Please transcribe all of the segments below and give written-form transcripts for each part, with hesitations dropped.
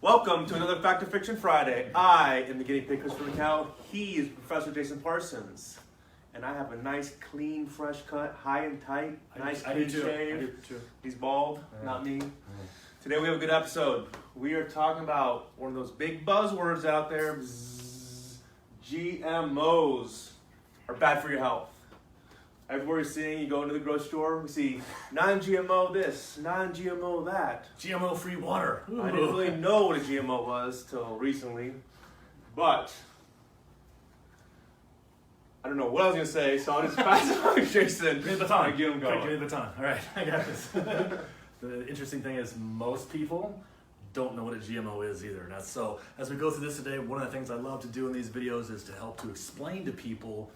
Welcome to another Fact or Fiction Friday. I am the guinea pig, Christopher McCall. He is Professor Jason Parsons. And I have a nice, clean, fresh cut, high and tight, nice, clean shave. He's bald, not me. Today we have a good episode. We are talking about one of those big buzzwords out there. GMOs are bad for your health. Everywhere you're seeing, you go into the grocery store, we see non-GMO this, non-GMO that. GMO-free water. Ooh. I didn't really know what a GMO was till recently, but I don't know what I was going to say, so I'll just pass it on to Jason. Give me the baton. And get him going. Give me the baton. All right, I got this. The interesting thing is most people don't know what a GMO is either. Now, so as we go through this today, one of the things I love to do in these videos is to help to explain to people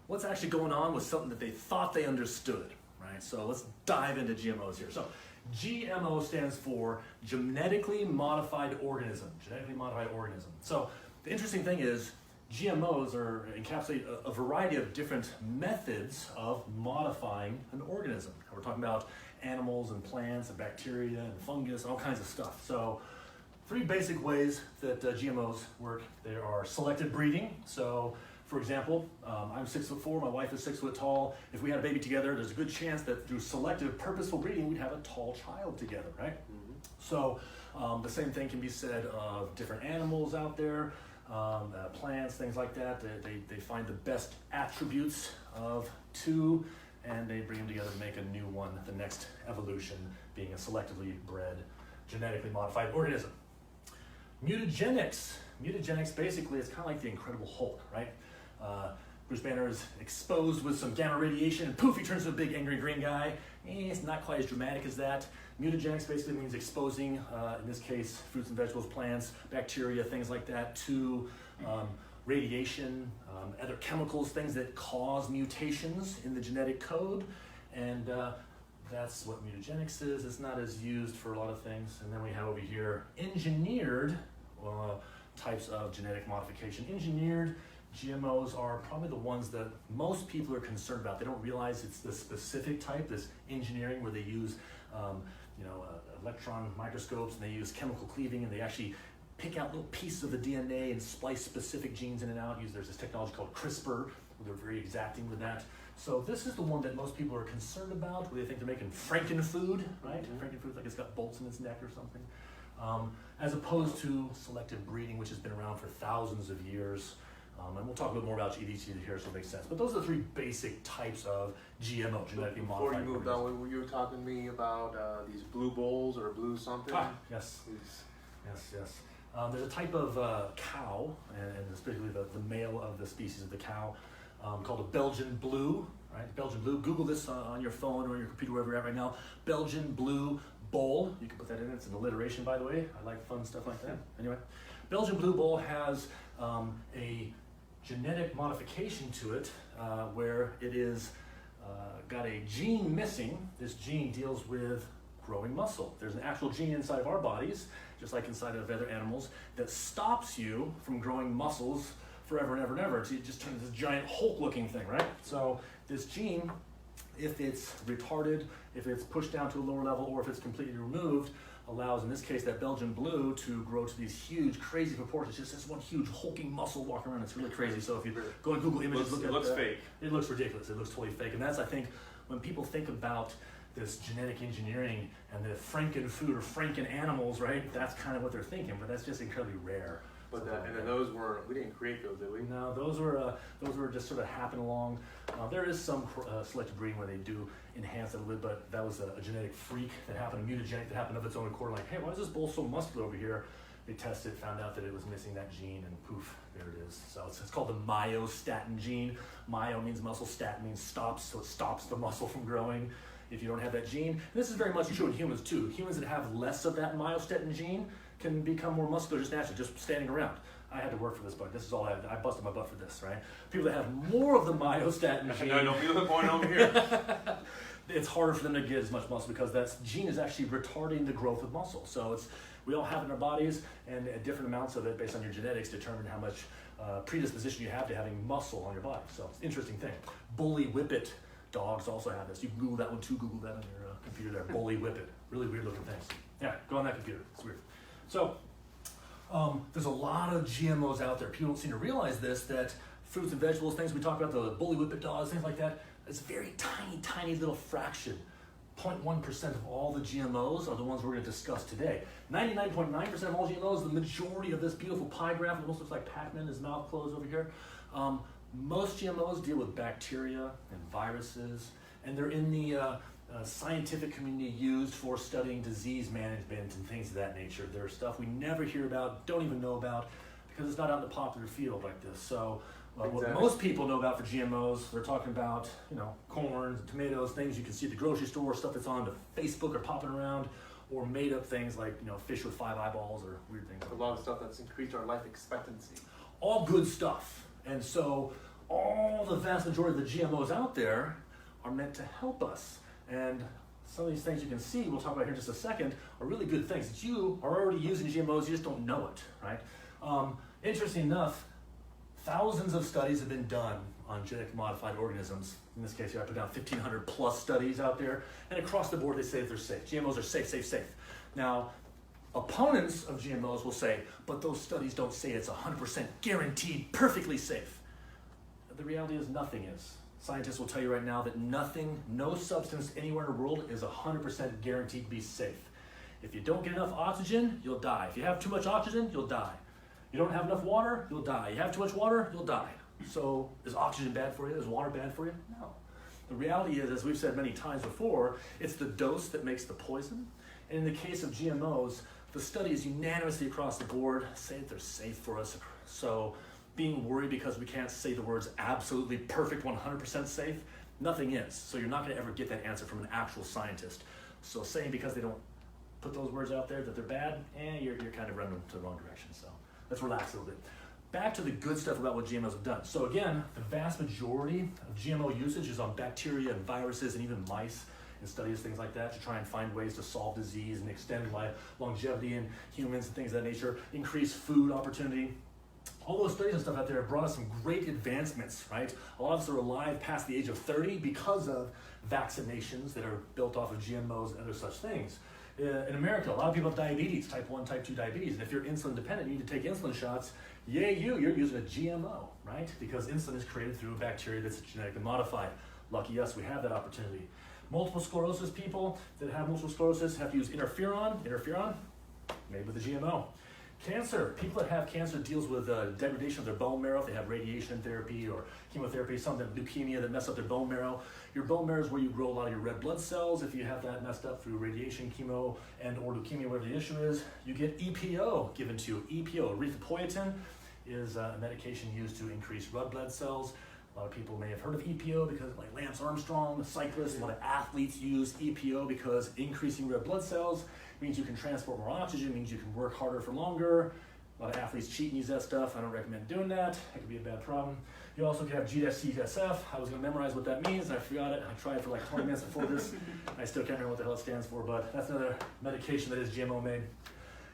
what's actually going on with something that they thought they understood, right? So let's dive into GMOs here. So GMO stands for genetically modified organism, So the interesting thing is GMOs encapsulate a variety of different methods of modifying an organism. We're talking about animals and plants and bacteria and fungus and all kinds of stuff. So three basic ways that GMOs work. There are selective breeding. So for example, I'm 6'4", my wife is 6 foot tall. If we had a baby together, there's a good chance that through selective, purposeful breeding, we'd have a tall child together, right? Mm-hmm. So the same thing can be said of different animals out there, plants, things like that. They find the best attributes of two, and they bring them together to make a new one, the next evolution being a selectively bred, genetically modified organism. Mutagenics. Mutagenics basically is kind of like the Incredible Hulk, right? Bruce Banner is exposed with some gamma radiation and poof, he turns to a big angry green guy. It's not quite as dramatic as that. Mutagenics basically means exposing, in this case, fruits and vegetables, plants, bacteria, things like that, to radiation, other chemicals, things that cause mutations in the genetic code. And that's what mutagenics is. It's not as used for a lot of things. And then we have over here engineered types of genetic modification. Engineered GMOs are probably the ones that most people are concerned about. They don't realize it's the specific type, this engineering, where they use electron microscopes and they use chemical cleaving and they actually pick out little pieces of the DNA and splice specific genes in and out. There's this technology called CRISPR, where they're very exacting with that. So this is the one that most people are concerned about, where they think they're making Frankenfood, right? Mm-hmm. Frankenfood, like it's got bolts in its neck or something. As opposed to selective breeding, which has been around for thousands of years. And we'll talk a bit more about each here so it makes sense. But those are the three basic types of GMO, genetically modified. Before you moved on, you were talking to me about these blue bulls or blue something? Yes. Yes. There's a type of cow, and especially the male of the species of the cow, called a Belgian blue, right? Belgian blue. Google this on your phone or your computer, wherever you're at right now. Belgian blue bull. You can put that in. It's an alliteration, by the way. I like fun stuff like that. Anyway, Belgian blue bull has a genetic modification to it where it is got a gene missing. This gene deals with growing muscle. There's an actual gene inside of our bodies, just like inside of other animals, that stops you from growing muscles forever and ever and ever. It just turns this giant Hulk-looking thing, right? So this gene, if it's retarded, if it's pushed down to a lower level, or if it's completely removed, allows, in this case, that Belgian blue to grow to these huge, crazy proportions. Just this one huge hulking muscle walking around. It's really crazy. So if you go on Google Images, it looks fake. It looks ridiculous. It looks totally fake. And that's, I think, when people think about this genetic engineering and the Frankenfood or Franken animals, right? That's kind of what they're thinking, but that's just incredibly rare. But those we didn't create those, did we? No, those were just sort of happen along. There is some selective breeding where they do enhance it a little bit, but that was a genetic freak that happened, a mutagenic that happened of its own accord. Like, hey, why is this bull so muscular over here? They tested, found out that it was missing that gene, and poof, there it is. So it's called the myostatin gene. Myo means muscle, statin means stops, so it stops the muscle from growing if you don't have that gene. And this is very much true in humans too. Humans that have less of that myostatin gene can become more muscular just naturally, just standing around. I had to work for this, but this is all I busted my butt for this, right? People that have more of the myostatin gene. No, don't be looking over here. It's harder for them to get as much muscle because that gene is actually retarding the growth of muscle. So we all have it in our bodies, and different amounts of it based on your genetics determine how much predisposition you have to having muscle on your body. So it's an interesting thing. Bully whippet dogs also have this. You can Google that one too. Google that on your computer there. Bully whippet. Really weird looking things. Yeah, go on that computer. It's weird. So there's a lot of GMOs out there. People don't seem to realize this, that fruits and vegetables, things we talk about, the bully whippet dogs, things like that, it's a very tiny, tiny little fraction. 0.1% of all the GMOs are the ones we're going to discuss today. 99.9% of all GMOs, the majority of this beautiful pie graph, it almost looks like Pac-Man, his mouth closed over here. Most GMOs deal with bacteria and viruses, and they're in the scientific community used for studying disease management and things of that nature. They're stuff we never hear about, don't even know about, because it's not out in the popular field like this. So what most people know about for GMOs, they're talking about, corn, tomatoes, things you can see at the grocery store, stuff that's on Facebook or popping around, or made up things like, fish with 5 eyeballs or weird things. A lot of stuff that's increased our life expectancy. All good stuff. And so all the vast majority of the GMOs out there are meant to help us. And some of these things you can see, we'll talk about here in just a second, are really good things. That you are already using GMOs, you just don't know it, right? Interesting enough, thousands of studies have been done on genetically modified organisms. In this case here, I put down 1,500 plus studies out there, and across the board they say that they're safe. GMOs are safe, safe, safe. Now, opponents of GMOs will say, but those studies don't say it's 100% guaranteed perfectly safe. The reality is nothing is. Scientists will tell you right now that nothing, no substance anywhere in the world is 100% guaranteed to be safe. If you don't get enough oxygen, you'll die. If you have too much oxygen, you'll die. You don't have enough water, you'll die. You have too much water, you'll die. So is oxygen bad for you? Is water bad for you? No. The reality is, as we've said many times before, it's the dose that makes the poison. And in the case of GMOs, the studies unanimously across the board say that they're safe for us. So being worried because we can't say the words absolutely perfect, 100% safe, nothing is. So you're not going to ever get that answer from an actual scientist. So saying because they don't put those words out there that they're bad, you're kind of running to the wrong direction. So let's relax a little bit. Back to the good stuff about what GMOs have done. So again, the vast majority of GMO usage is on bacteria and viruses and even mice, and studies, things like that, to try and find ways to solve disease and extend life, longevity in humans and things of that nature, increase food opportunity. All those studies and stuff out there have brought us some great advancements, right? A lot of us are alive past the age of 30 because of vaccinations that are built off of GMOs and other such things. In America, a lot of people have diabetes, type 1, type 2 diabetes, and if you're insulin dependent, you need to take insulin shots. Yay, you're using a GMO, right? Because insulin is created through a bacteria that's genetically modified. Lucky us, we have that opportunity. Multiple sclerosis people that have multiple sclerosis have to use interferon made with a GMO. Cancer, people that have cancer deals with degradation of their bone marrow. If they have radiation therapy or chemotherapy, something leukemia that mess up their bone marrow. Your bone marrow is where you grow a lot of your red blood cells. If you have that messed up through radiation, chemo, and or leukemia, whatever the issue is, you get EPO given to you. EPO, erythropoietin, is a medication used to increase red blood cells. A lot of people may have heard of EPO because like Lance Armstrong, the cyclist, a lot of athletes use EPO because increasing red blood cells means you can transport more oxygen, means you can work harder for longer. A lot of athletes cheat and use that stuff. I don't recommend doing that. That could be a bad problem. You also can have GCSF. I was going to memorize what that means, and I forgot it. I tried for like 20 minutes before this. I still can't remember what the hell it stands for, but that's another medication that is GMO made.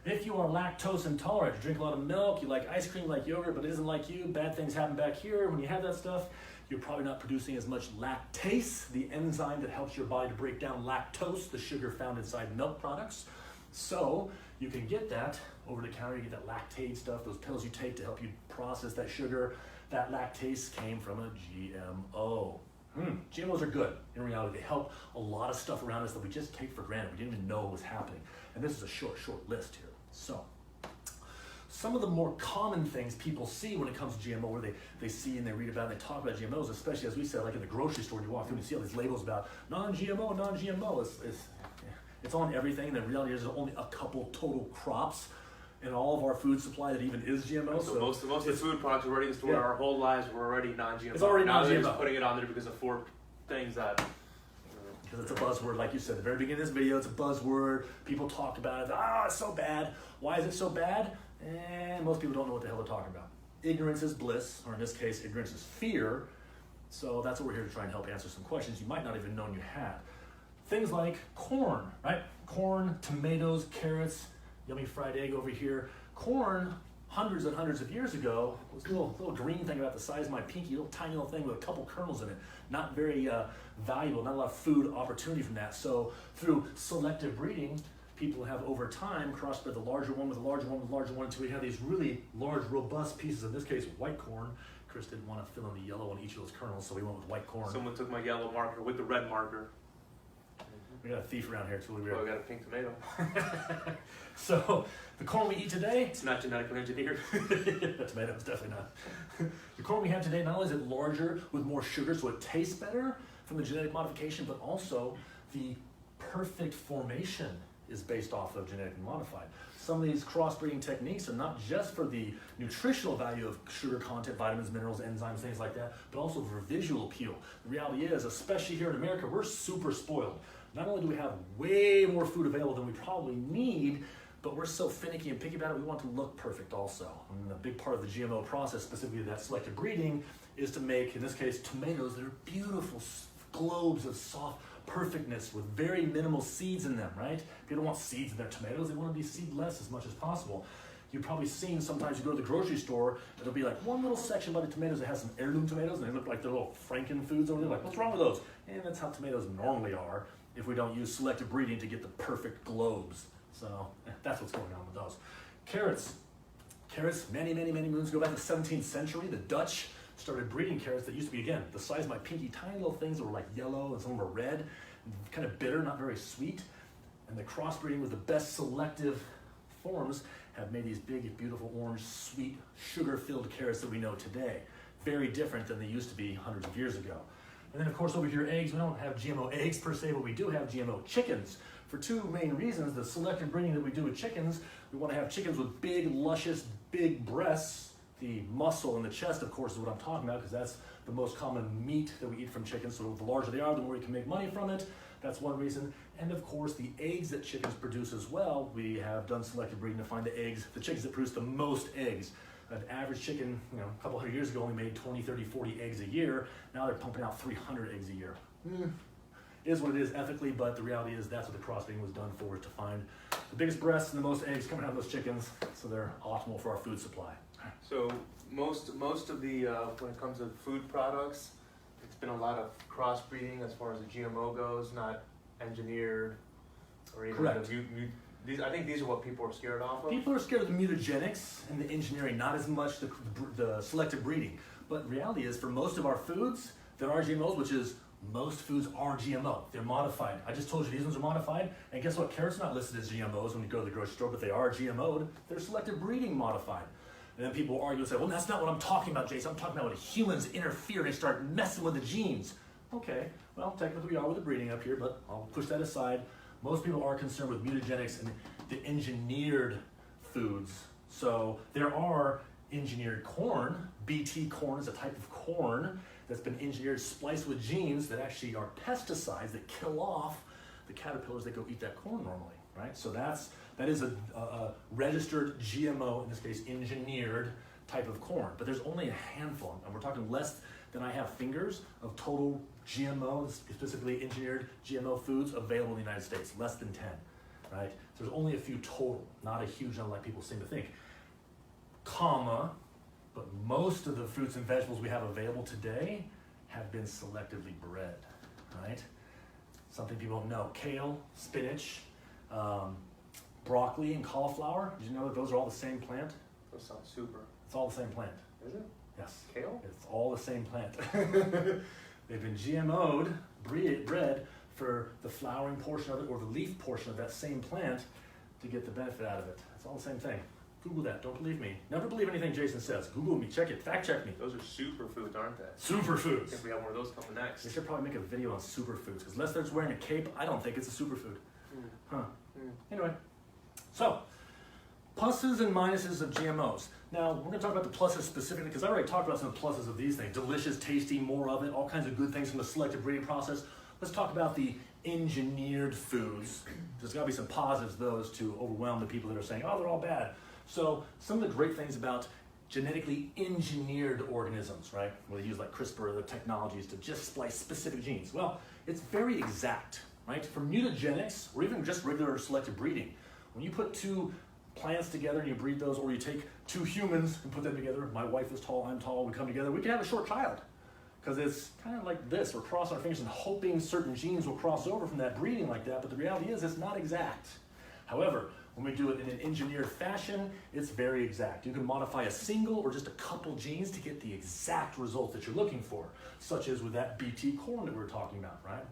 If you are lactose intolerant, you drink a lot of milk, you like ice cream, like yogurt, but it isn't like you, bad things happen back here. When you have that stuff, you're probably not producing as much lactase, the enzyme that helps your body to break down lactose, the sugar found inside milk products. So you can get that over the counter. You get that lactate stuff, those pills you take to help you process that sugar. That lactase came from a GMO. GMOs are good. In reality, they help a lot of stuff around us that we just take for granted. We didn't even know was happening. And this is a short list here. So some of the more common things people see when it comes to GMO, where they see and they read about and they talk about GMOs, especially as we said, like in the grocery store, you walk through and you see all these labels about non-GMO, non-GMO. It's on everything. And the reality is there's only a couple total crops in all of our food supply that even is GMO. So most of the food products we're already in the store our whole lives were already non-GMO. It's already now non-GMO. They're just putting it on there because of 4 things that... Because it's a buzzword, like you said at the very beginning of this video, it's a buzzword. People talk about it. It's so bad. Why is it so bad? And most people don't know what the hell they're talking about. Ignorance is bliss, or in this case, ignorance is fear. So that's what we're here to try and help answer some questions you might not even known you had. Things like corn, right? Corn, tomatoes, carrots, yummy fried egg over here. Corn, hundreds and hundreds of years ago, was a little green thing about the size of my pinky, little tiny little thing with a couple kernels in it. Not very valuable, not a lot of food opportunity from that. So through selective breeding, people have over time crossbred the larger one with the larger one with the larger one until we have these really large, robust pieces, in this case, white corn. Chris didn't want to fill in the yellow on each of those kernels, so we went with white corn. Someone took my yellow marker with the red marker. We got a thief around here, it's really weird. Oh, I got a pink tomato. So, the corn we eat today... It's not genetically engineered. The tomato is definitely not. The corn we have today, not only is it larger with more sugar, so it tastes better from the genetic modification, but also the perfect formation is based off of genetically modified. Some of these crossbreeding techniques are not just for the nutritional value of sugar content, vitamins, minerals, enzymes, things like that, but also for visual appeal. The reality is, especially here in America, we're super spoiled. Not only do we have way more food available than we probably need, but we're so finicky and picky about it, we want to look perfect also. And a big part of the GMO process, specifically that selective breeding, is to make, in this case, tomatoes that are beautiful globes of soft perfectness with very minimal seeds in them, right? People don't want seeds in their tomatoes, they want to be seedless as much as possible. You've probably seen sometimes you go to the grocery store, it'll be like one little section by the tomatoes that has some heirloom tomatoes, and they look like they're little Frankenfoods over there, like, what's wrong with those? And that's how tomatoes normally are if we don't use selective breeding to get the perfect globes. So that's what's going on with those. Carrots. Carrots, many moons ago, back in the 17th century, the Dutch started breeding carrots that used to be, again, the size of my pinky, tiny little things that were like yellow and some were red, kind of bitter, not very sweet. And the crossbreeding with the best selective forms have made these big, beautiful, orange, sweet, sugar-filled carrots that we know today. Very different than they used to be hundreds of years ago. And then, of course, over here, eggs. We don't have GMO eggs per se, but we do have GMO chickens for two main reasons. The selective breeding that we do with chickens, we want to have chickens with big, luscious, big breasts. The muscle in the chest, of course, is what I'm talking about, because that's the most common meat that we eat from chickens. So the larger they are, the more you can make money from it. That's one reason. And of course, the eggs that chickens produce as well. We have done selective breeding to find the chickens that produce the most eggs. An average chicken, a couple hundred years ago only made 20, 30, 40 eggs a year. Now they're pumping out 300 eggs a year. It is what it is ethically, but the reality is that's what the crossbreeding was done for, to find the biggest breasts and the most eggs coming out of those chickens, so they're optimal for our food supply. So most of the, when it comes to food products, it's been a lot of crossbreeding as far as the GMO goes, not engineered or even Correct. I think these are what people are scared off of. People are scared of the mutagenics and the engineering, not as much the selective breeding. But reality is, for most of our foods that are GMOs, which is most foods are GMO. They're modified. I just told you these ones are modified. And guess what? Carrots are not listed as GMOs when you go to the grocery store, but they are GMO'd. They're selective breeding modified. And then people argue and say, well, that's not what I'm talking about, Jason. I'm talking about when humans interfere and start messing with the genes. Okay, well, technically we are with the breeding up here, but I'll push that aside. Most people are concerned with mutagenics and the engineered foods. So there are engineered corn. BT corn is a type of corn that's been engineered, spliced with genes that actually are pesticides that kill off the caterpillars that go eat that corn normally, right? So that is a registered GMO, in this case engineered type of corn. But there's only a handful, and we're talking less than I have fingers of total GMOs, specifically engineered GMO foods available in the United States, less than 10, right? So there's only a few total, not a huge number like people seem to think. But most of the fruits and vegetables we have available today have been selectively bred, right? Something people don't know, kale, spinach, broccoli, and cauliflower. Did you know that those are all the same plant? Those sound super. It's all the same plant. Is it? Yes. Kale? It's all the same plant. They've been GMO'd, bred for the flowering portion of it or the leaf portion of that same plant to get the benefit out of it. It's all the same thing. Google that. Don't believe me. Never believe anything Jason says. Google me. Check it. Fact check me. Those are superfoods, aren't they? Superfoods. I think we have one of those coming next. They should probably make a video on superfoods, because unless they're wearing a cape, I don't think it's a superfood. Anyway, so pluses and minuses of GMOs. Now, we're going to talk about the pluses specifically, because I already talked about some of the pluses of these things. Delicious, tasty, more of it, all kinds of good things from the selective breeding process. Let's talk about the engineered foods. There's got to be some positives, those, to overwhelm the people that are saying, oh, they're all bad. So some of the great things about genetically engineered organisms, right? Where they use like CRISPR or the technologies to just splice specific genes. Well, it's very exact, right? For mutagenics, or even just regular selective breeding, when you put two plants together and you breed those, or you take two humans and put them together, my wife is tall, I'm tall, we come together, we can have a short child. Because it's kind of like this, we're crossing our fingers and hoping certain genes will cross over from that breeding like that, but the reality is it's not exact. However, when we do it in an engineered fashion, it's very exact. You can modify a single or just a couple genes to get the exact result that you're looking for, such as with that BT corn that we were talking about, right?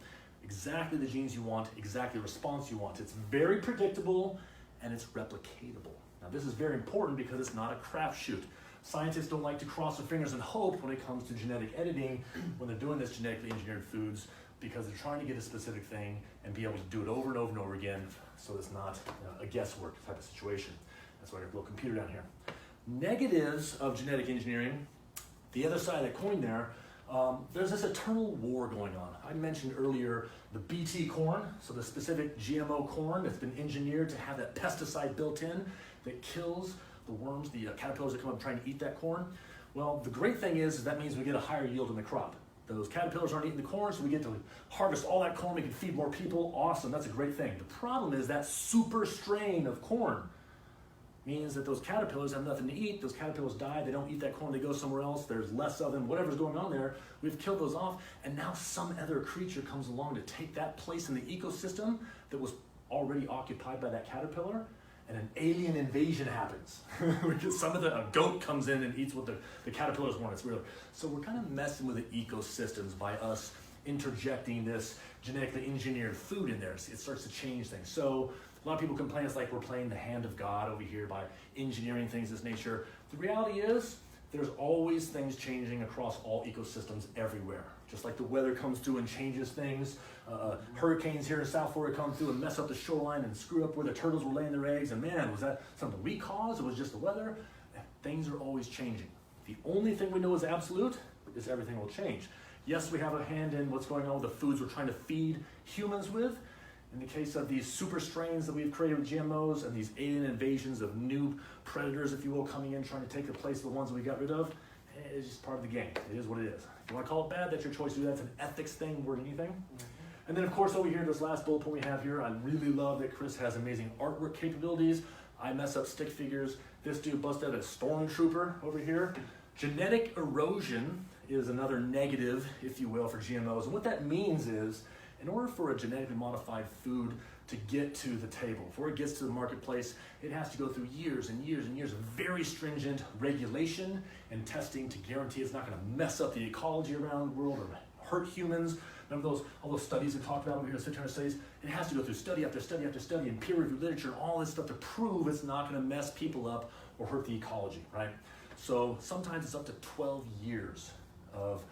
Exactly the genes you want, exactly the response you want. It's very predictable and it's replicatable. Now this is very important because it's not a crapshoot. Scientists don't like to cross their fingers and hope when it comes to genetic editing when they're doing this genetically engineered foods, because they're trying to get a specific thing and be able to do it over and over and over again, so it's not a guesswork type of situation. That's why I got a little computer down here. Negatives of genetic engineering, the other side of that coin there, there's this eternal war going on. I mentioned earlier the BT corn, so the specific GMO corn that's been engineered to have that pesticide built in that kills the worms, the caterpillars that come up trying to eat that corn. Well, the great thing is that means we get a higher yield in the crop. Those caterpillars aren't eating the corn, so we get to harvest all that corn, we can feed more people. Awesome, that's a great thing. The problem is that super strain of corn means that those caterpillars have nothing to eat. Those caterpillars die, they don't eat that corn, they go somewhere else, there's less of them, whatever's going on there, we've killed those off, and now some other creature comes along to take that place in the ecosystem that was already occupied by that caterpillar, and an alien invasion happens. A goat comes in and eats what the caterpillars want. It's weird. So we're kind of messing with the ecosystems by us interjecting this genetically engineered food in there. It starts to change things. So a lot of people complain it's like we're playing the hand of God over here by engineering things of this nature. The reality is there's always things changing across all ecosystems everywhere. Just like the weather comes through and changes things. Hurricanes here in South Florida come through and mess up the shoreline and screw up where the turtles were laying their eggs. And man, was that something we caused? It was just the weather? Things are always changing. The only thing we know is absolute is everything will change. Yes, we have a hand in what's going on with the foods we're trying to feed humans with. In the case of these super strains that we've created with GMOs and these alien invasions of new predators, if you will, coming in trying to take the place of the ones that we got rid of, it's just part of the game. It is what it is. If you want to call it bad, that's your choice to do. That's an ethics thing more than anything. And then, of course, over here, this last bullet point we have here, I really love that Chris has amazing artwork capabilities. I mess up stick figures. This dude busted out a stormtrooper over here. Genetic erosion is another negative, if you will, for GMOs. And what that means is, in order for a genetically modified food to get to the table, before it gets to the marketplace, it has to go through years and years and years of very stringent regulation and testing to guarantee it's not going to mess up the ecology around the world or hurt humans. Remember all those studies we talked about over here, the 600 studies? It has to go through study after study after study and peer-reviewed literature and all this stuff to prove it's not going to mess people up or hurt the ecology, right? So sometimes it's up to 12 years of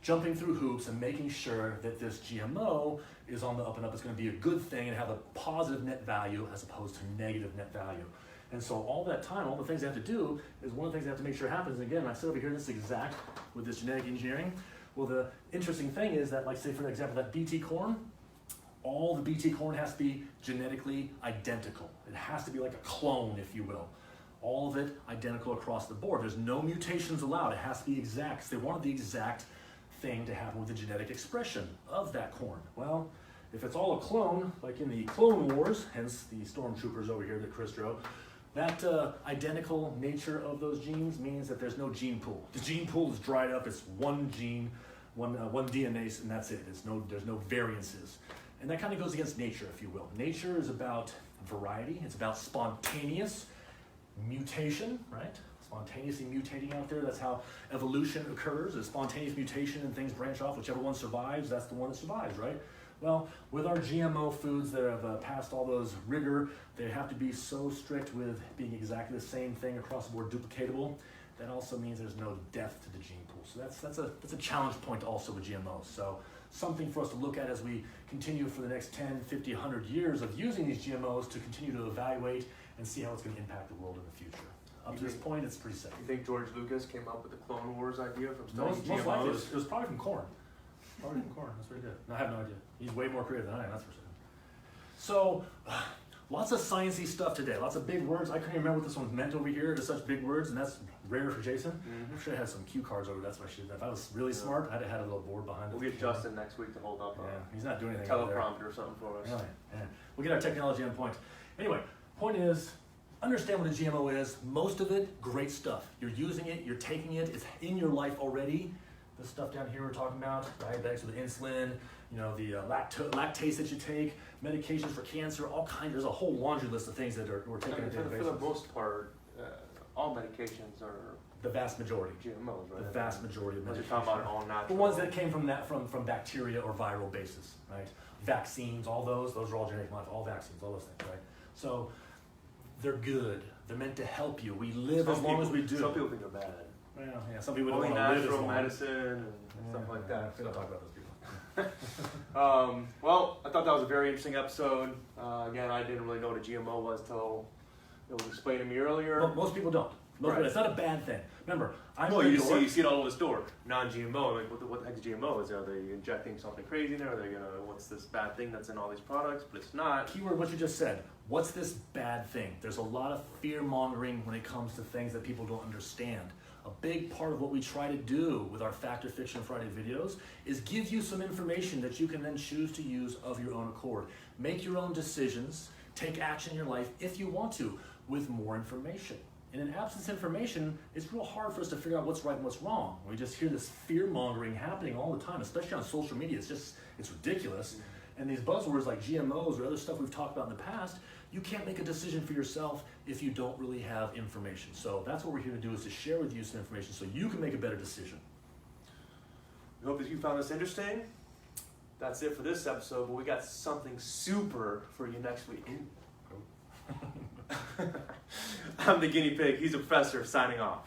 jumping through hoops and making sure that this GMO is on the up and up. It's going to be a good thing and have a positive net value as opposed to negative net value. And so all that time, all the things they have to do is one of the things they have to make sure happens. And again, I said over here, this is exact with this genetic engineering. Well, the interesting thing is that, like say for example, that BT corn, all the BT corn has to be genetically identical. It has to be like a clone, if you will. All of it identical across the board. There's no mutations allowed. It has to be exact, because they wanted the exact thing to happen with the genetic expression of that corn. Well, if it's all a clone, like in the Clone Wars, hence the stormtroopers over here that Chris drew, that identical nature of those genes means that there's no gene pool. The gene pool is dried up. It's one gene, one DNA, and that's it. There's no variances. And that kind of goes against nature, if you will. Nature is about variety. It's about spontaneous mutation, right? Spontaneously mutating out there. That's how evolution occurs, a spontaneous mutation and things branch off. Whichever one survives, that's the one that survives, right? Well, with our GMO foods that have passed all those rigor, they have to be so strict with being exactly the same thing across the board, duplicatable. That also means there's no depth to the gene pool. So that's a challenge point also with GMOs. So something for us to look at as we continue for the next 10, 50, 100 years of using these GMOs to continue to evaluate and see how it's going to impact the world in the future. Up to this point, it's pretty safe. You think George Lucas came up with the Clone Wars idea from studying Most GMOs? likely, it was probably from corn. Probably from corn, that's what he did. No, I have no idea. He's way more creative than I am, that's for sure. So, lots of sciencey stuff today, lots of big words. I couldn't even remember what this one meant over here, just such big words, and that's rare for Jason. Mm-hmm. I should have had some cue cards over, that's what I should have. If I was really smart, I'd have had a little board behind it. We'll get Justin next week to hold up a he's not doing anything teleprompter or something for us. Really? Yeah. We'll get our technology on point. Anyway, point is, understand what a GMO is. Most of it, great stuff. You're using it, you're taking it, it's in your life already. The stuff down here we're talking about, diabetics with insulin, the lactase that you take, medications for cancer, all kinds. There's a whole laundry list of things that we're taking into for the most part, all medications are the vast majority. GMOs, right? The vast majority of What medications. you're talking about, all natural. The ones that came from bacteria or viral basis, right? Vaccines, all those are all genetic modified, all vaccines, all those things, right? So they're good. They're meant to help you. We live as long as we do. Some people think they're bad. Well, yeah, some people Only don't want to live as natural long. medicine and stuff like that. We don't talk about those people. Well, I thought that was a very interesting episode. Again, I didn't really know what a GMO was till it was explained to me earlier. Well, most people don't. Right. It's not a bad thing. Remember, you see it all over the store. Non-GMO, like what the heck is GMO? Are they injecting something crazy in there? Are they what's this bad thing that's in all these products? But it's not. Keyword, what you just said. What's this bad thing? There's a lot of fear mongering when it comes to things that people don't understand. A big part of what we try to do with our Fact or Fiction Friday videos is give you some information that you can then choose to use of your own accord. Make your own decisions, take action in your life if you want to, with more information. And in absence of information, it's real hard for us to figure out what's right and what's wrong. We just hear this fear mongering happening all the time, especially on social media. It's ridiculous. And these buzzwords like GMOs or other stuff we've talked about in the past, you can't make a decision for yourself if you don't really have information. So that's what we're here to do, is to share with you some information so you can make a better decision. We hope that you found this interesting. That's it for this episode, but we got something super for you next week. I'm the guinea pig. He's a professor signing off.